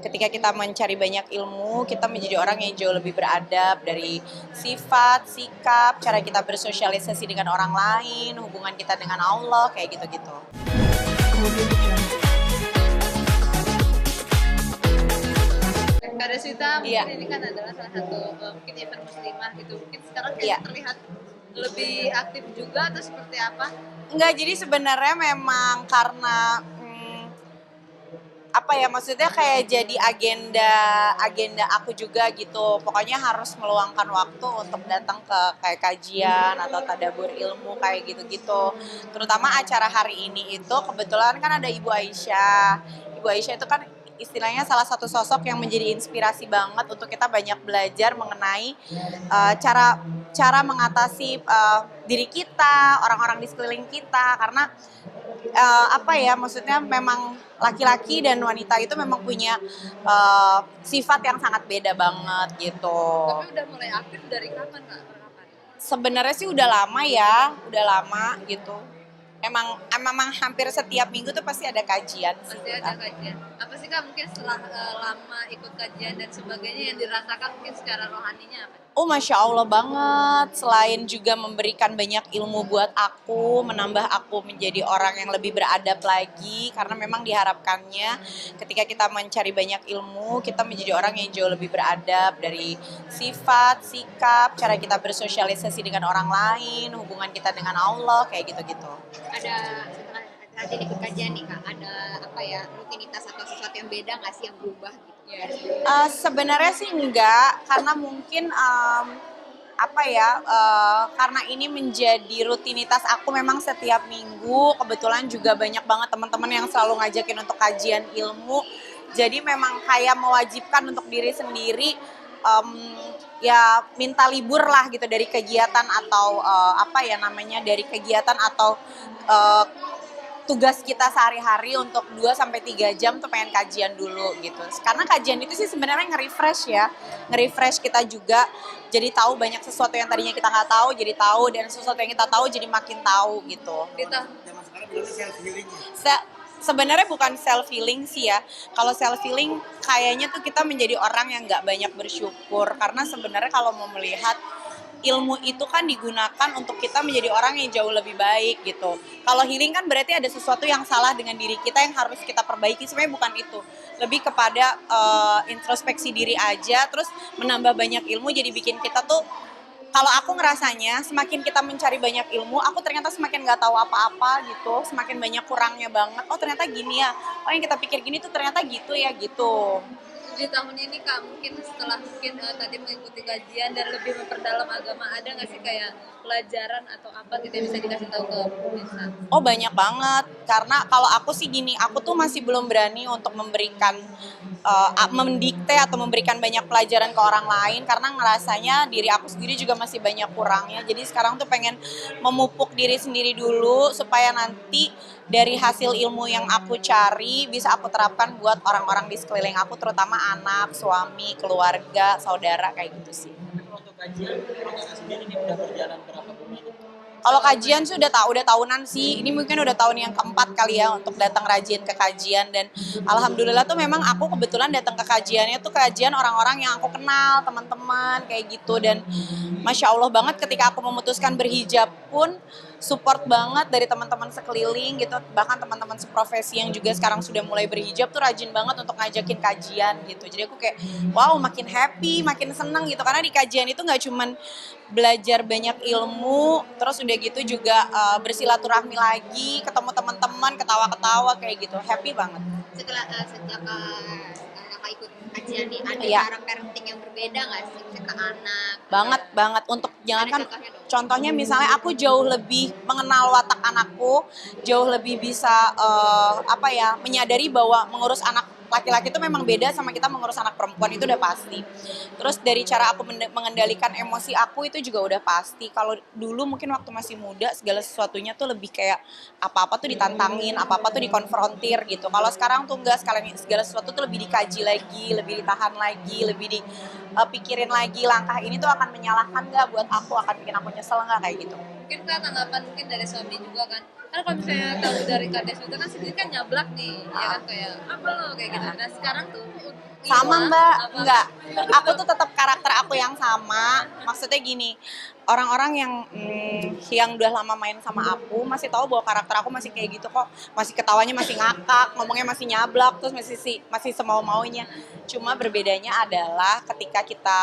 ketika kita mencari banyak ilmu, kita menjadi orang yang jauh lebih beradab dari sifat, sikap, cara kita bersosialisasi dengan orang lain, hubungan kita dengan Allah, kayak gitu-gitu. Kak Deswita, Iya. mungkin ini kan adalah salah satu mungkin event muslimah gitu. Mungkin sekarang Iya. terlihat lebih aktif juga atau seperti apa? Enggak, jadi sebenarnya memang karena apa ya, maksudnya kayak jadi agenda aku juga gitu. Pokoknya harus meluangkan waktu untuk datang ke kayak kajian atau tadabbur ilmu kayak gitu-gitu. Terutama acara hari ini itu kebetulan kan ada Ibu Aisyah. Ibu Aisyah itu kan istilahnya salah satu sosok yang menjadi inspirasi banget untuk kita banyak belajar mengenai cara cara mengatasi diri kita, orang-orang di sekeliling kita, karena apa ya, maksudnya memang laki-laki dan wanita itu memang punya sifat yang sangat beda banget gitu. Tapi udah mulai aktif dari kapan Kak? Per kapan? Sebenarnya sih udah lama ya, udah lama gitu. Emang hampir setiap minggu tuh pasti ada kajian sih. Pasti ada kajian. Apa sih Kak mungkin setelah lama ikut kajian dan sebagainya yang dirasakan mungkin secara rohaninya apa? Oh, Masya Allah banget. Selain juga memberikan banyak ilmu buat aku, menambah aku menjadi orang yang lebih beradab lagi. Karena memang diharapkannya ketika kita mencari banyak ilmu, kita menjadi orang yang jauh lebih beradab dari sifat, sikap, cara kita bersosialisasi dengan orang lain, hubungan kita dengan Allah, kayak gitu-gitu. Ada setelah rajin ikut kajian nih Kak, ada apa ya, rutinitas atau sesuatu yang beda nggak sih yang berubah gitu? Sebenarnya sih enggak, karena mungkin apa ya, karena ini menjadi rutinitas aku memang setiap minggu. Kebetulan juga banyak banget teman-teman yang selalu ngajakin untuk kajian ilmu, jadi memang kayak mewajibkan untuk diri sendiri ya minta libur lah gitu dari kegiatan atau apa ya namanya, dari kegiatan atau tugas kita sehari-hari untuk 2 sampai 3 jam tuh pengen kajian dulu gitu. Karena kajian itu sih sebenarnya nge-refresh ya. Nge-refresh kita juga, jadi tahu banyak sesuatu yang tadinya kita nggak tahu jadi tahu, dan sesuatu yang kita tahu jadi makin tahu gitu. Kita Sebenarnya bukan self healing sih ya. Kalau self healing kayaknya tuh kita menjadi orang yang nggak banyak bersyukur, karena sebenarnya kalau mau melihat ilmu itu kan digunakan untuk kita menjadi orang yang jauh lebih baik gitu. Kalau healing kan berarti ada sesuatu yang salah dengan diri kita yang harus kita perbaiki. Sebenarnya bukan itu. Lebih kepada introspeksi diri aja, terus menambah banyak ilmu, jadi bikin kita tuh, kalau aku ngerasanya semakin kita mencari banyak ilmu, aku ternyata semakin nggak tahu apa-apa gitu, semakin banyak kurangnya banget. Oh ternyata gini ya, oh yang kita pikir gini tuh ternyata gitu ya gitu. di tahun ini Kak mungkin setelah tadi mengikuti kajian dan lebih memperdalam agama, ada nggak sih kayak pelajaran atau apa gitu yang bisa dikasih tahu ke pemirsa? Oh banyak banget, karena kalau aku sih gini, aku tuh masih belum berani untuk memberikan mendikte atau memberikan banyak pelajaran ke orang lain, karena ngerasanya diri aku sendiri juga masih banyak kurangnya. Jadi sekarang tuh pengen memupuk diri sendiri dulu supaya nanti dari hasil ilmu yang aku cari bisa aku terapkan buat orang-orang di sekeliling aku, terutama anak, suami, keluarga, saudara, kayak gitu sih. Untuk kajian, proses sendiri ini udah berjalan berapa bulan? Kalau kajian sih udah tahunan sih. Ini mungkin udah tahun yang keempat kali ya untuk datang rajin ke kajian, dan alhamdulillah tuh memang aku kebetulan datang ke kajiannya tuh kajian orang-orang yang aku kenal, teman-teman kayak gitu, dan Masya Allah banget ketika aku memutuskan berhijab pun support banget dari teman-teman sekeliling gitu, bahkan teman-teman seprofesi yang juga sekarang sudah mulai berhijab tuh rajin banget untuk ngajakin kajian gitu. Jadi aku kayak wow, makin happy, makin seneng gitu, karena di kajian itu nggak cuman belajar banyak ilmu, terus udah gitu juga bersilaturahmi lagi, ketemu teman-teman, ketawa-ketawa kayak gitu, happy banget. Setelah sejak Kakak ikut kajian nih, ada Iya. cara parenting yang berbeda nggak sih? Misalnya ke anak? Banget untuk jangankan Ada contohnya dong? contohnya misalnya aku jauh lebih mengenal watak anakku, jauh lebih bisa apa ya, menyadari bahwa mengurus anak laki-laki itu memang beda sama kita mengurus anak perempuan, itu udah pasti. Terus dari cara aku mengendalikan emosi aku itu juga udah pasti. Kalau dulu mungkin waktu masih muda segala sesuatunya tuh lebih kayak apa-apa tuh ditantangin, apa-apa tuh dikonfrontir gitu. Kalau sekarang tuh enggak, segala sesuatu tuh lebih dikaji lagi, lebih ditahan lagi, lebih dipikirin lagi, langkah ini tuh akan menyalahkan nggak buat aku, akan bikin aku nyesel nggak, kayak gitu. mungkin kan tanggapan mungkin dari suami juga kan. Karena kalau misalnya tahu dari Kades itu kan sendiri kan nyablak nih, ya kan kayak apa lo kayak gitu. Nah sekarang tuh Sama gimana? Mbak, Apa? enggak. Aku tuh tetap karakter aku yang sama. Maksudnya gini, orang-orang yang udah lama main sama aku masih tahu bahwa karakter aku masih kayak gitu kok. Masih ketawanya masih ngakak, ngomongnya masih nyablak, terus masih semau-maunya. Cuma berbedanya adalah ketika kita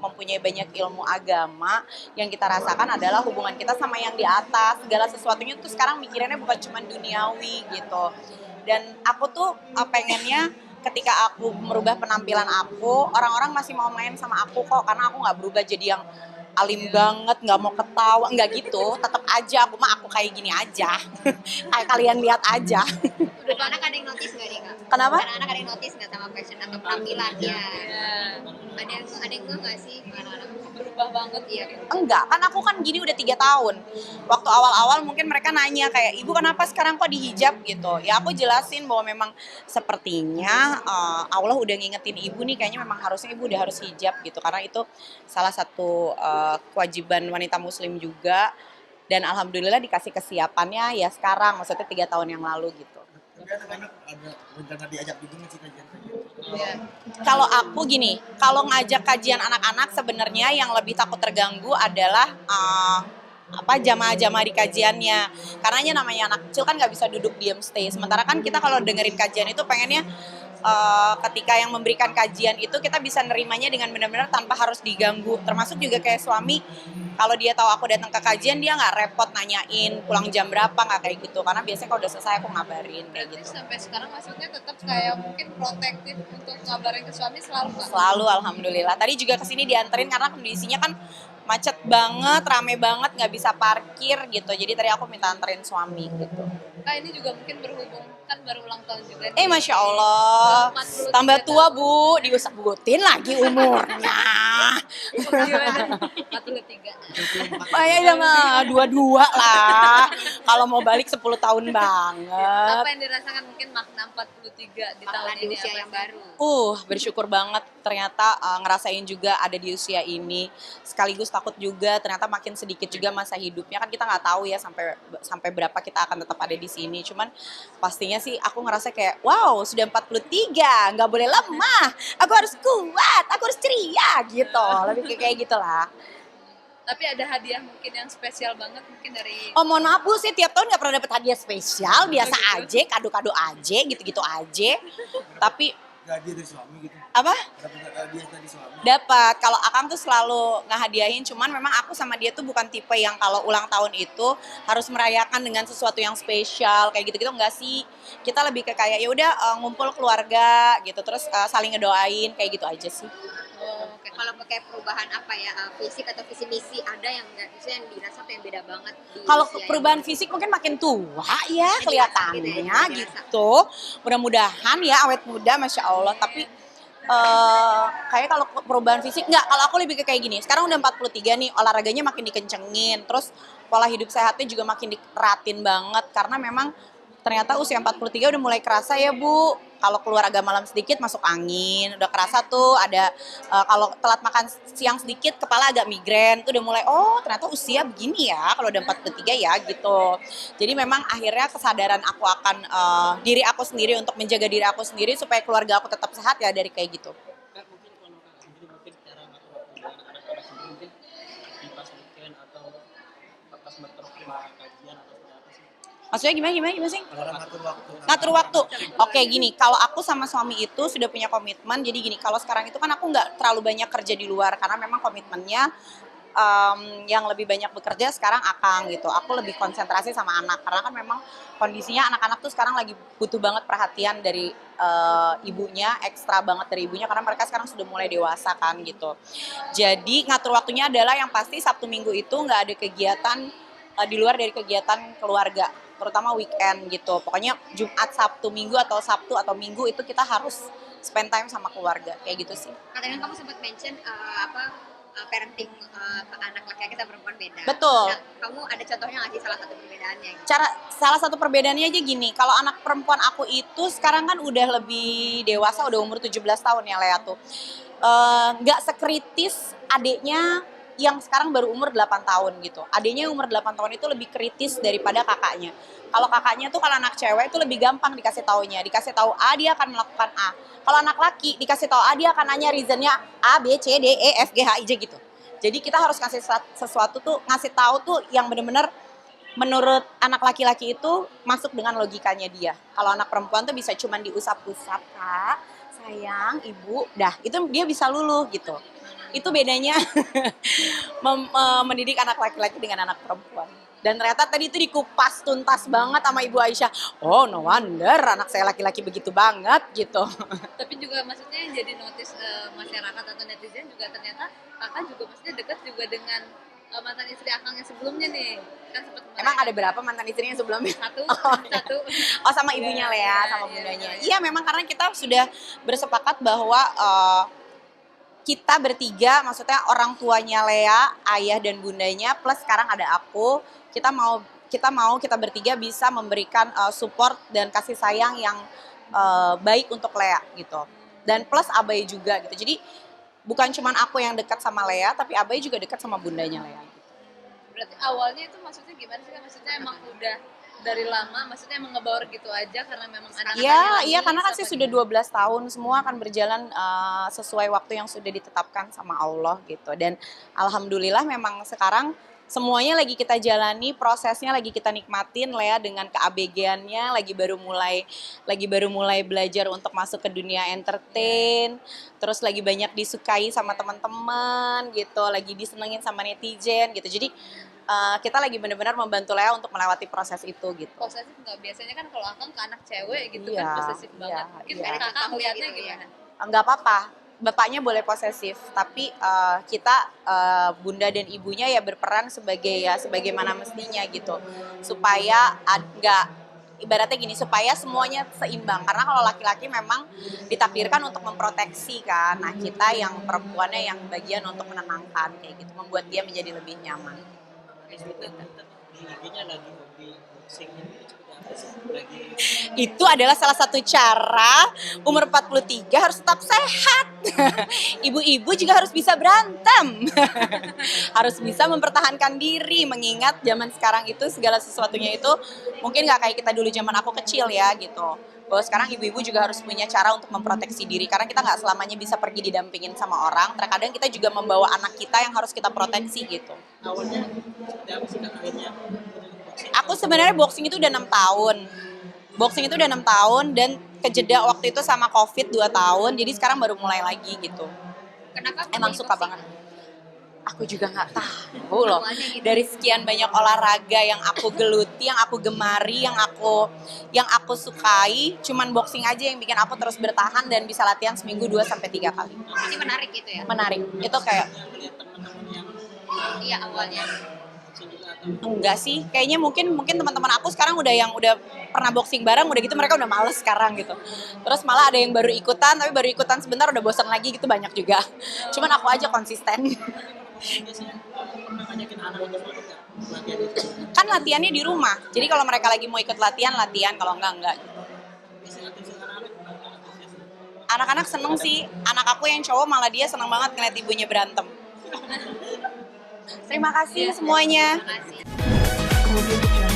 mempunyai banyak ilmu agama, yang kita rasakan adalah hubungan kita sama yang di atas. Segala sesuatunya tuh sekarang mikirannya bukan cuma duniawi gitu. Dan aku tuh pengennya ketika aku merubah penampilan aku, orang-orang masih mau main sama aku kok, karena aku nggak berubah jadi yang alim banget, nggak mau ketawa, nggak gitu. Tetap aja aku kayak gini aja, kayak kalian lihat aja. Anak-anak ada yang notice nggak nih kak? Kenapa? Anak-anak ada yang notice nggak sama fashion atau penampilannya? Ya, Ada yang nggak sih anak-anak? berubah banget Iya. Enggak, kan aku kan gini udah 3 tahun. Waktu awal-awal mungkin mereka nanya kayak, ibu kenapa sekarang kok dihijab gitu. Ya aku jelasin bahwa memang sepertinya Allah udah ngingetin ibu nih, kayaknya memang harusnya ibu udah harus hijab gitu. Karena itu salah satu kewajiban wanita muslim juga. Dan alhamdulillah dikasih kesiapannya ya sekarang, maksudnya 3 tahun yang lalu gitu. Tapi anak-anak ada rencana diajak juga nggak sih kajian? ya. Kalau aku gini, kalau ngajak kajian anak-anak sebenarnya yang lebih takut terganggu adalah jamaah-jamaah di kajiannya. Karena namanya anak kecil kan nggak bisa duduk diam stay. Sementara kan kita kalau dengerin kajian itu pengennya ketika yang memberikan kajian itu kita bisa nerimanya dengan benar-benar tanpa harus diganggu. Termasuk juga kayak suami, kalau dia tahu aku datang ke kajian dia nggak repot nanyain pulang jam berapa, nggak kayak gitu. Karena biasanya kalau udah selesai aku ngabarin kayak Berarti gitu. sampai sekarang maksudnya tetap kayak mungkin protektif untuk ngabarin ke suami selalu nggak? Selalu alhamdulillah. Tadi juga kesini dianterin karena kondisinya kan macet banget, rame banget, nggak bisa parkir gitu. Jadi tadi aku minta anterin suami gitu. Kak ini juga mungkin berhubung kan baru ulang tahun juga nih. Masya Allah, 43 tambah tua bu, diusap-ugutin lagi umurnya. Gimana? 43. Kayak jangan dua-dua lah. Kalau mau balik 10 tahun banget. Apa yang dirasakan mungkin makna 43 di tahun Di ini usia apa yang sih? baru. Bersyukur banget ternyata ngerasain juga ada di usia ini. Sekaligus takut juga ternyata makin sedikit juga masa hidupnya, kan kita nggak tahu ya sampai berapa kita akan tetap ada di sini. Cuman pastinya sih aku ngerasa kayak wow, sudah 43, nggak boleh lemah. Aku harus kuat, aku harus ceria gitu. Lebih kayak gitulah. Tapi ada hadiah mungkin yang spesial banget mungkin dari Oh mohon maaf Bu, sih tiap tahun nggak pernah dapat hadiah spesial, biasa aja, kado-kado aja, gitu-gitu aja. Tapi Gaji dari suami gitu. apa? Dapat hadiah dari suami. Dapat. Kalau Akang tuh selalu ngehadiahin, cuman memang aku sama dia tuh bukan tipe yang kalau ulang tahun itu harus merayakan dengan sesuatu yang spesial kayak gitu-gitu, enggak sih. Kita lebih ke kayak ya udah ngumpul keluarga gitu, terus saling ngedoain kayak gitu aja sih. Oke, kalau pakai perubahan apa ya fisik atau visi misi ada yang nggak, maksudnya yang dirasa tuh yang beda banget di Kalau usia yang perubahan baru? fisik mungkin makin tua ya Dirasa kelihatannya gitu ya, dirasa. gitu. Mudah-mudahan ya awet muda, Masya Allah. Tapi kayak kalau perubahan fisik enggak, kalau aku lebih ke kayak gini. Sekarang udah 43 nih, olahraganya makin dikencengin, terus pola hidup sehatnya juga makin dikeratin banget karena memang ternyata usia 43 udah mulai kerasa ya Bu. Kalau keluar agak malam sedikit masuk angin, udah kerasa tuh ada kalau telat makan siang sedikit kepala agak migrain, tuh udah mulai oh ternyata usia begini ya kalau udah 43 ya gitu. Jadi memang akhirnya kesadaran aku akan diri aku sendiri untuk menjaga diri aku sendiri supaya keluarga aku tetap sehat ya dari kayak gitu. Kak, mungkin kalau kakak sendiri mungkin cara ngatur waktu dengan anak-anak sendiri mungkin di pas weekend atau pas berterima kajian atau seperti apa sih? Maksudnya gimana sih? Kalau ngatur waktu. Ngatur waktu. Oke gini, kalau aku sama suami itu sudah punya komitmen. Jadi gini, kalau sekarang itu kan aku nggak terlalu banyak kerja di luar karena memang komitmennya yang lebih banyak bekerja sekarang Akang gitu. Aku lebih konsentrasi sama anak karena kan memang kondisinya anak-anak tuh sekarang lagi butuh banget perhatian dari ibunya, ekstra banget dari ibunya karena mereka sekarang sudah mulai dewasa kan gitu. Jadi ngatur waktunya adalah yang pasti Sabtu Minggu itu nggak ada kegiatan di luar dari kegiatan keluarga, terutama weekend gitu. Pokoknya Jumat, Sabtu, Minggu atau Sabtu atau Minggu itu kita harus spend time sama keluarga, kayak gitu sih. Katanya kamu sempat mention parenting anak laki-laki sama perempuan beda. Betul. Nah, kamu ada contohnya nggak sih salah satu perbedaannya? Salah satu perbedaannya aja gini, kalau anak perempuan aku itu sekarang kan udah lebih dewasa, udah umur 17 tahun ya Lea tuh. Nggak sekritis adiknya yang sekarang baru umur 8 tahun gitu. Adiknya yang umur 8 tahun itu lebih kritis daripada kakaknya. Kalau kakaknya tuh kalau anak cewek itu lebih gampang dikasih taunya. Dikasih tahu A, dia akan melakukan A. Kalau anak laki dikasih tahu A, dia akan nanya reasonnya A, B, C, D, E, F, G, H, I, J gitu. Jadi kita harus ngasih sesuatu tuh, ngasih tahu tuh yang bener-bener menurut anak laki-laki itu masuk dengan logikanya dia. Kalau anak perempuan tuh bisa cuman diusap-usap, Kak, sayang, ibu, dah itu dia bisa luluh gitu. Itu bedanya mendidik anak laki-laki dengan anak perempuan. Dan ternyata tadi itu dikupas tuntas banget sama Ibu Aisyah. Oh, no wonder anak saya laki-laki begitu banget gitu. Tapi juga maksudnya yang jadi notice masyarakat atau netizen juga ternyata kakak juga maksudnya dekat juga dengan mantan istri Akang yang sebelumnya nih. Kan sempat Emang ada berapa mantan istrinya sebelumnya? satu. Oh, sama ibunya Lea, sama bundanya. Iya, memang karena kita sudah bersepakat bahwa kita bertiga, maksudnya orang tuanya Lea, ayah dan bundanya, plus sekarang ada aku, kita bertiga bisa memberikan support dan kasih sayang yang baik untuk Lea gitu. Dan plus Abai juga gitu. Jadi bukan cuma aku yang dekat sama Lea, tapi Abai juga dekat sama bundanya Lea. Berarti awalnya itu maksudnya gimana sih? Maksudnya emang udah dari lama, maksudnya emang ngebaur gitu aja karena memang anak-anaknya Iya, karena kan sih sudah 12 tahun, semua akan berjalan sesuai waktu yang sudah ditetapkan sama Allah gitu. Dan alhamdulillah memang sekarang semuanya lagi kita jalani, prosesnya lagi kita nikmatin. Lea dengan ke-ABG-annya lagi baru mulai belajar untuk masuk ke dunia entertain. Terus lagi banyak disukai sama teman-teman gitu, lagi disenengin sama netizen gitu. Jadi kita lagi benar-benar membantu Lea untuk melewati proses itu gitu. posesif nggak? Biasanya kan kalau Akang ke anak cewek gitu Iya, kan posesif banget. Mungkin iya. kakak ngeliatnya Gitu ya. gimana? Enggak apa-apa, bapaknya boleh posesif, tapi kita bunda dan ibunya ya berperan sebagaimana mestinya gitu, supaya nggak, ibaratnya gini, supaya semuanya seimbang. Karena kalau laki-laki memang ditakdirkan untuk memproteksi kan, nah kita yang perempuannya yang bagian untuk menenangkan kayak gitu, membuat dia menjadi lebih nyaman. Di IG-nya lagi hobi boxing itu seperti apa sih? Lagi Itu adalah salah satu cara umur 43 harus tetap sehat. Ibu-ibu juga harus bisa berantem. Harus bisa mempertahankan diri, mengingat zaman sekarang itu segala sesuatunya itu mungkin nggak kayak kita dulu zaman aku kecil ya gitu. Bahwa sekarang ibu-ibu juga harus punya cara untuk memproteksi diri, karena kita nggak selamanya bisa pergi didampingin sama orang. Terkadang kita juga membawa anak kita yang harus kita proteksi gitu. awalnya seperti apa sih Kak akhirnya boxing? Aku sebenarnya boxing itu udah 6 tahun. Boxing itu udah 6 tahun dan kejeda waktu itu sama COVID 2 tahun. Jadi sekarang baru mulai lagi gitu. Kenapa Emang memilih suka boxing? banget. Aku juga nggak tahu loh. Awalnya gitu. Dari sekian banyak olahraga yang aku geluti, yang aku gemari, yang aku sukai, cuman boxing aja yang bikin aku terus bertahan dan bisa latihan seminggu 2-3 kali. Ini menarik gitu ya. Menarik. Itu kayak Melihat teman-teman yang Iya awalnya. boxing juga atau enggak sih, kayaknya mungkin teman-teman aku sekarang udah pernah boxing bareng, udah gitu mereka udah males sekarang gitu. Terus malah ada yang baru ikutan, tapi baru ikutan sebentar udah bosan lagi gitu, banyak juga. Cuman aku aja konsisten. biasanya pernah ngajakin anak untuk ikut nggak latihan itu? Kan latihannya di rumah, jadi kalau mereka lagi mau ikut latihan, kalau enggak. Biasanya aktif anak-anak antusias. Anak-anak seneng sih, anak aku yang cowok malah dia seneng banget ngeliat ibunya berantem. Terima kasih semuanya. Terima kasih.